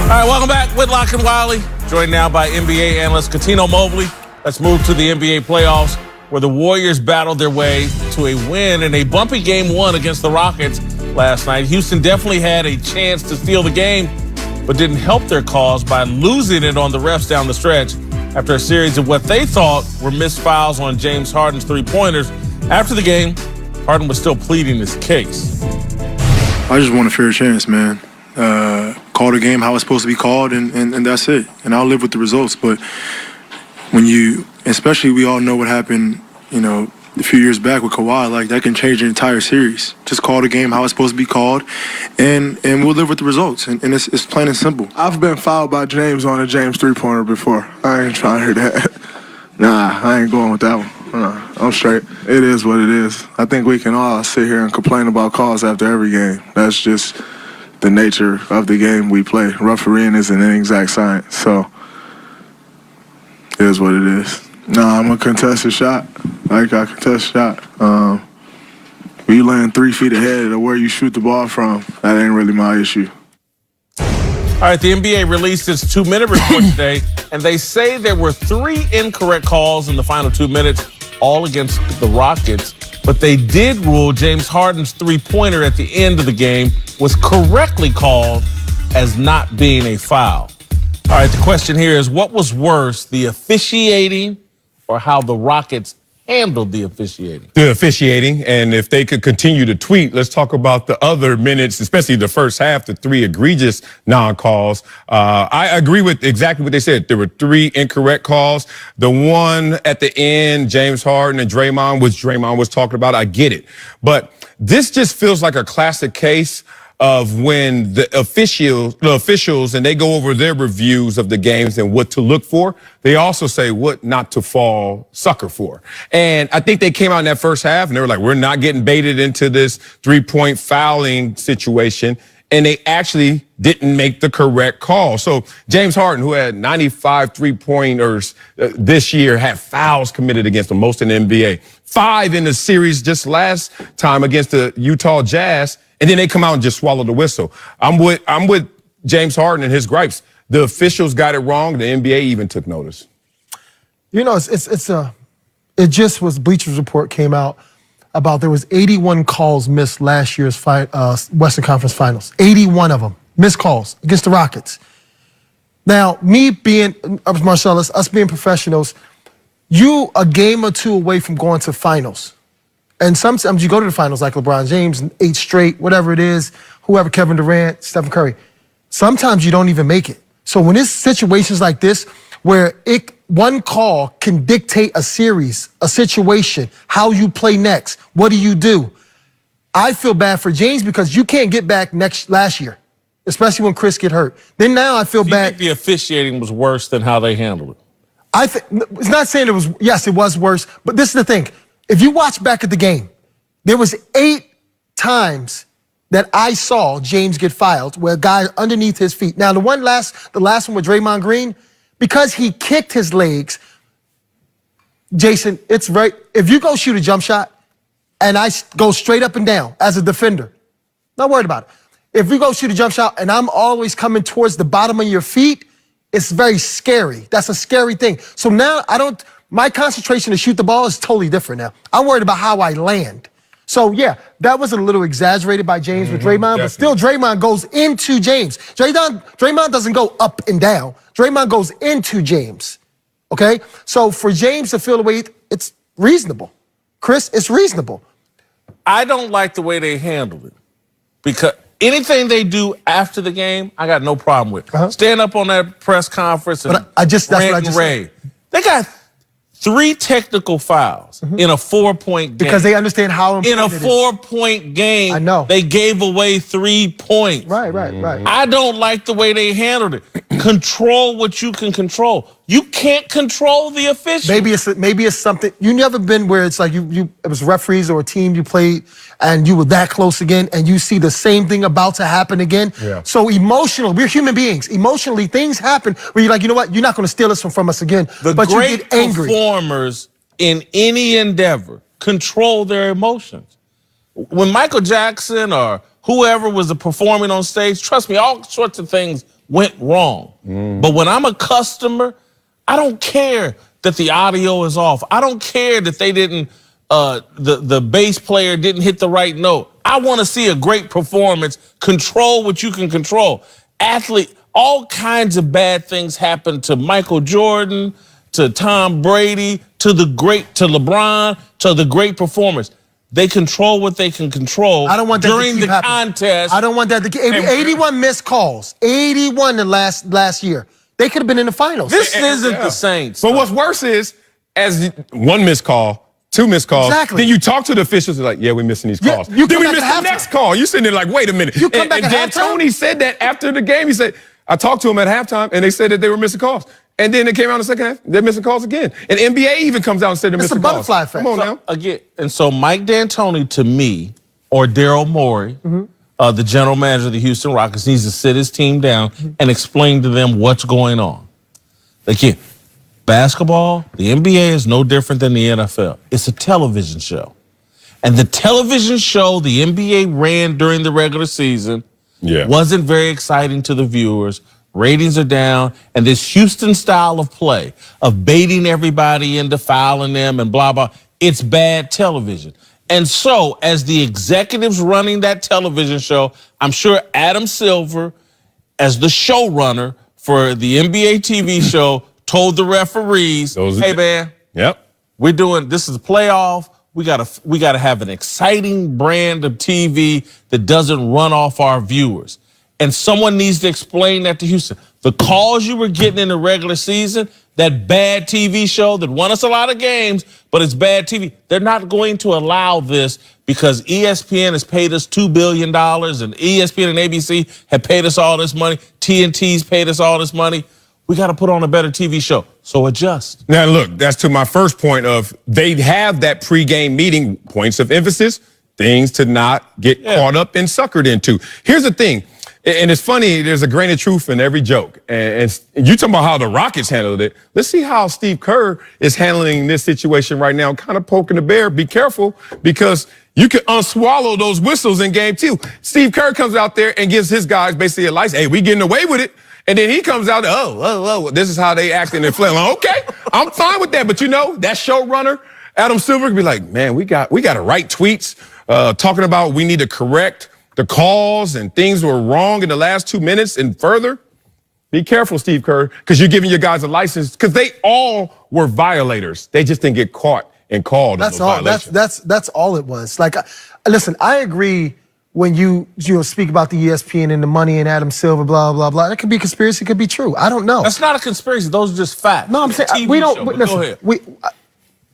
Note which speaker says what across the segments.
Speaker 1: All right, welcome back. Whitlock and Wiley, joined now by NBA analyst Cuttino Mobley. Let's move to the NBA playoffs, where the Warriors battled their way to a win in a bumpy game 1 against the Rockets last night. Houston definitely had a chance to steal the game, but didn't help their cause by losing it on the refs down the stretch after a series of what they thought were missed fouls on James Harden's three-pointers. After the game, Harden was still pleading his case.
Speaker 2: I just want a fair chance, man. Call the game how it's supposed to be called, and that's it. And I'll live with the results. But when you, especially we all know what happened, a few years back with Kawhi, like that can change the entire series. Just call the game how it's supposed to be called, and we'll live with the results. And it's plain and simple.
Speaker 3: I've been fouled by James on a James three-pointer before. I ain't trying to hear that. Nah, I ain't going with that one. I'm straight. It is what it is. I think we can all sit here and complain about calls after every game. That's just the nature of the game we play. Refereeing isn't an exact science, so it is what it is. Nah, I'm a contested shot. I contest a shot. When you land 3 feet ahead of where you shoot the ball from, that ain't really my issue.
Speaker 1: All right, the NBA released its 2-minute report today, and they say there were 3 incorrect calls in the final 2 minutes, all against the Rockets. But they did rule James Harden's three-pointer at the end of the game was correctly called as not being a foul. All right, the question here is, what was worse, the officiating or how the Rockets handled the officiating?
Speaker 4: The officiating, and if they could continue to tweet, let's talk about the other minutes, especially the first half, the 3 egregious non-calls. I agree with exactly what they said. There were 3 incorrect calls. The one at the end, James Harden and Draymond, which Draymond was talking about, I get it. But this just feels like a classic case of when the officials, and they go over their reviews of the games and what to look for. They also say what not to fall sucker for. And I think they came out in that first half and they were like, we're not getting baited into this 3-point fouling situation. And they actually didn't make the correct call. So James Harden, who had 95 3-pointers this year, had fouls committed against him, most in the NBA. 5 in the series just last time against the Utah Jazz. And then they come out and just swallow the whistle. I'm with James Harden and his gripes. The officials got it wrong. The NBA even took notice.
Speaker 5: It just was Bleacher's Report came out about there was 81 calls missed last year's Western Conference Finals. 81 of them missed calls against the Rockets. Now, me being Marcellus, us being professionals, you a game or 2 away from going to finals. And sometimes you go to the finals like LeBron James, 8 straight, whatever it is, whoever, Kevin Durant, Stephen Curry. Sometimes you don't even make it. So when it's situations like this where one call can dictate a series, a situation, how you play next, what do you do? I feel bad for James because you can't get back last year, especially when Chris get hurt. Then now I feel bad.
Speaker 1: You think the officiating was worse than how they handled it?
Speaker 5: It's not saying it was, yes, it was worse, but this is the thing. If you watch back at the game, there was 8 times that I saw James get fouled where a guy underneath his feet. Now, the last one with Draymond Green, because he kicked his legs, Jason, it's right. If you go shoot a jump shot and I go straight up and down as a defender, not worried about it. If you go shoot a jump shot and I'm always coming towards the bottom of your feet, it's very scary. That's a scary thing. So now my concentration to shoot the ball is totally different now. I'm worried about how I land. So, yeah, that was a little exaggerated by James with Draymond, but still Draymond goes into James. Draymond doesn't go up and down. Draymond goes into James, okay? So for James to feel the way, it's reasonable. Chris, it's reasonable.
Speaker 1: I don't like the way they handled it because anything they do after the game, I got no problem with. Stand up on that press conference and
Speaker 5: that's what I just said.
Speaker 1: They got 3 technical fouls in a 4-point game.
Speaker 5: Because they understand how important
Speaker 1: in a 4-point game,
Speaker 5: I know.
Speaker 1: They gave away 3 points.
Speaker 5: Right.
Speaker 1: I don't like the way they handled it. Control what you can control. You can't control the officials.
Speaker 5: Maybe it's something. You never been where it's like it was referees or a team you played and you were that close again and you see the same thing about to happen again. Yeah. So we're human beings. Emotionally, things happen where you're like, you know what? You're not going to steal this from us again. But you get angry.
Speaker 1: Performers in any endeavor control their emotions. When Michael Jackson or whoever was performing on stage, trust me, all sorts of things went wrong. But when I'm a customer, I don't care that the audio is off. I don't care that they didn't, the bass player didn't hit the right note. I want to see a great performance. Control what you can control. All kinds of bad things happen to Michael Jordan, to Tom Brady, to LeBron, to the great performers. They control what they can control.
Speaker 5: I don't want that
Speaker 1: during
Speaker 5: to keep
Speaker 1: the
Speaker 5: happening.
Speaker 1: contest.
Speaker 5: I don't want that to keep. 81 missed calls. 81 the last year. They could have been in the finals.
Speaker 1: This isn't the Saints.
Speaker 4: But what's worse is, as one missed call, two missed calls, then you talk to the officials, they're like, yeah, we're missing these calls.
Speaker 5: You
Speaker 4: then
Speaker 5: come
Speaker 4: we
Speaker 5: back
Speaker 4: missed
Speaker 5: at
Speaker 4: the
Speaker 5: halftime.
Speaker 4: next call. You sitting there like, wait a minute.
Speaker 5: You come back at halftime?
Speaker 4: D'Antoni said that after the game. He said, I talked to him at halftime, and they said that they were missing calls. And then it came out in the second half, they're missing calls again. And NBA even comes out and said they're missing calls.
Speaker 5: It's a butterfly effect.
Speaker 4: Come on now.
Speaker 1: Again, and so Mike D'Antoni, to me, or Daryl Morey, the general manager of the Houston Rockets, needs to sit his team down and explain to them what's going on. Again, basketball, the NBA is no different than the NFL. It's a television show. And the television show the NBA ran during the regular season wasn't very exciting to the viewers. Ratings are down. And this Houston style of play, of baiting everybody into fouling them and blah, blah, it's bad television. And so, as the executives running that television show, I'm sure Adam Silver, as the showrunner for the NBA TV show, told the referees, hey, man, this is a playoff. We gotta have an exciting brand of TV that doesn't run off our viewers. And someone needs to explain that to Houston. The calls you were getting in the regular season, that bad TV show that won us a lot of games, but it's bad TV. They're not going to allow this because ESPN has paid us $2 billion and ESPN and ABC have paid us all this money. TNT's paid us all this money. We got to put on a better TV show. So adjust.
Speaker 4: Now, look, that's to my first point of they have that pregame meeting, points of emphasis, things to not get caught up and suckered into. Here's the thing. And it's funny, there's a grain of truth in every joke. And you talking about how the Rockets handled it. Let's see how Steve Kerr is handling this situation right now, kind of poking the bear. Be careful, because you can unswallow those whistles in game 2. Steve Kerr comes out there and gives his guys basically a license. Hey, we getting away with it. And then he comes out, this is how they act in their flame. Like, okay, I'm fine with that. But you know, that showrunner, Adam Silver, could be like, man, we got to write tweets talking about we need to correct the calls and things were wrong in the last 2 minutes and further. Be careful, Steve Kerr, because you're giving your guys a license, because they all were violators. They just didn't get caught and called.
Speaker 5: That's all. That's all it was. Like, listen, I agree when you speak about the ESPN and the money and Adam Silver, blah blah blah. That could be conspiracy, it could be true. I don't know.
Speaker 1: That's not a conspiracy. Those are just facts.
Speaker 5: No, I'm saying we don't. Listen,
Speaker 1: go ahead.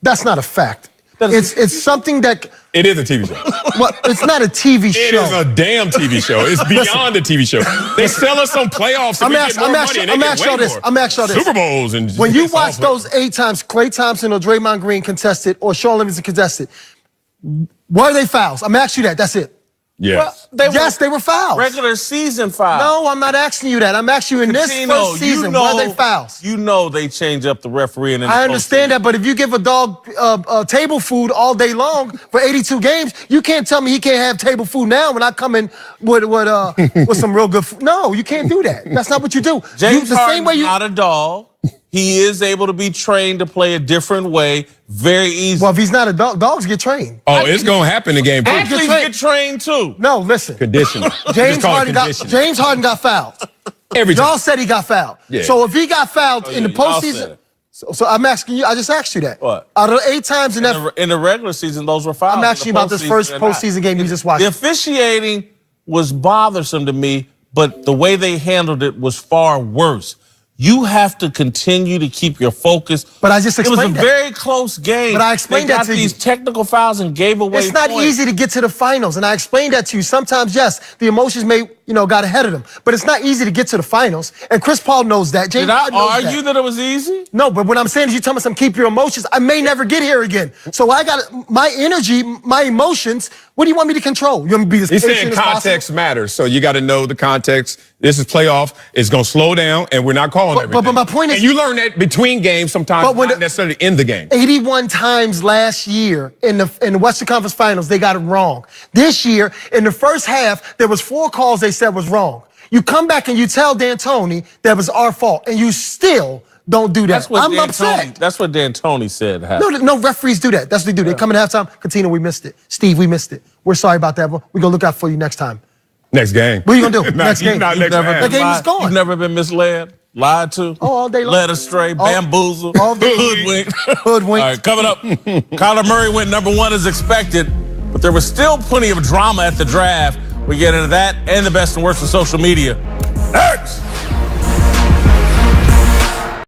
Speaker 5: That's not a fact. It's something that.
Speaker 4: It is a TV show.
Speaker 5: Well, it's not a TV show.
Speaker 4: It is a damn TV show. It's beyond a TV show. They sell us some playoffs and we get more money and they get way more.
Speaker 5: I'm asking you this.
Speaker 4: Super Bowls and
Speaker 5: when you watch those 8 times Klay Thompson or Draymond Green contested or Sean Livingston contested, were they fouls? I'm asking you that. That's it.
Speaker 4: Yes.
Speaker 5: Well, they were fouls.
Speaker 1: Regular season fouls.
Speaker 5: No, I'm not asking you that. I'm asking you in this first season, were they fouls?
Speaker 1: You know they change up the referee in the
Speaker 5: I understand that, but if you give a dog table food all day long for 82 games, you can't tell me he can't have table food now when I come in with some real good food. No, you can't do that. That's not what you do.
Speaker 1: James Harden's not a dog. He is able to be trained to play a different way very easily.
Speaker 5: Well, if he's not a dog, dogs get trained.
Speaker 4: Oh, it's going to happen in game 2.
Speaker 1: Athletes get trained too.
Speaker 5: No, listen.
Speaker 4: Conditioning.
Speaker 5: James Harden got fouled.
Speaker 4: Every time.
Speaker 5: Y'all said he got fouled.
Speaker 4: Yeah.
Speaker 5: So if he got fouled in the postseason, so I'm asking you, I just asked you that.
Speaker 1: What?
Speaker 5: Out of the 8 times in
Speaker 1: the regular season, those were fouls.
Speaker 5: I'm asking you about this first postseason game you just watched.
Speaker 1: The officiating was bothersome to me, but the way they handled it was far worse. You have to continue to keep your focus.
Speaker 5: But I just explained
Speaker 1: that. It was a very close game.
Speaker 5: But I explained that to you.
Speaker 1: They got these technical fouls and gave away
Speaker 5: It's not easy to get to the finals, and I explained that to you. Sometimes, yes, the emotions may, got ahead of them, but it's not easy to get to the finals, and Chris Paul knows that. James Harden knows
Speaker 1: Did I argue that it was easy?
Speaker 5: No, but what I'm saying is you tell me keep your emotions. I may never get here again. So I got my energy, my emotions. What do you want me to control? You want me to be this patient as possible?
Speaker 4: He's saying context matters, so you got to know the context. This is playoff. It's going to slow down, and we're not calling everything.
Speaker 5: But my point is...
Speaker 4: And you learn that between games sometimes, not necessarily in the game.
Speaker 5: 81 times last year in the Western Conference Finals, they got it wrong. This year, in the first half, there was 4 calls they said was wrong. You come back and you tell D'Antoni that was our fault, and you still don't do that. I'm upset.
Speaker 1: That's what D'Antoni said happened.
Speaker 5: No, referees do that. That's what they do. They come in halftime. Katina, we missed it. Steve, we missed it. We're sorry about that. We're going to look out for you next time.
Speaker 4: Next game.
Speaker 5: What are you going to do? Next game.
Speaker 1: That
Speaker 5: game is gone.
Speaker 1: You've never been misled, lied to,
Speaker 5: all day long.
Speaker 1: led astray, bamboozled,
Speaker 5: all day.
Speaker 1: hoodwinked.
Speaker 5: Hoodwinked.
Speaker 1: All right, coming up, Kyler Murray went number 1 as expected, but there was still plenty of drama at the draft. We get into that and the best and worst of social media. Next!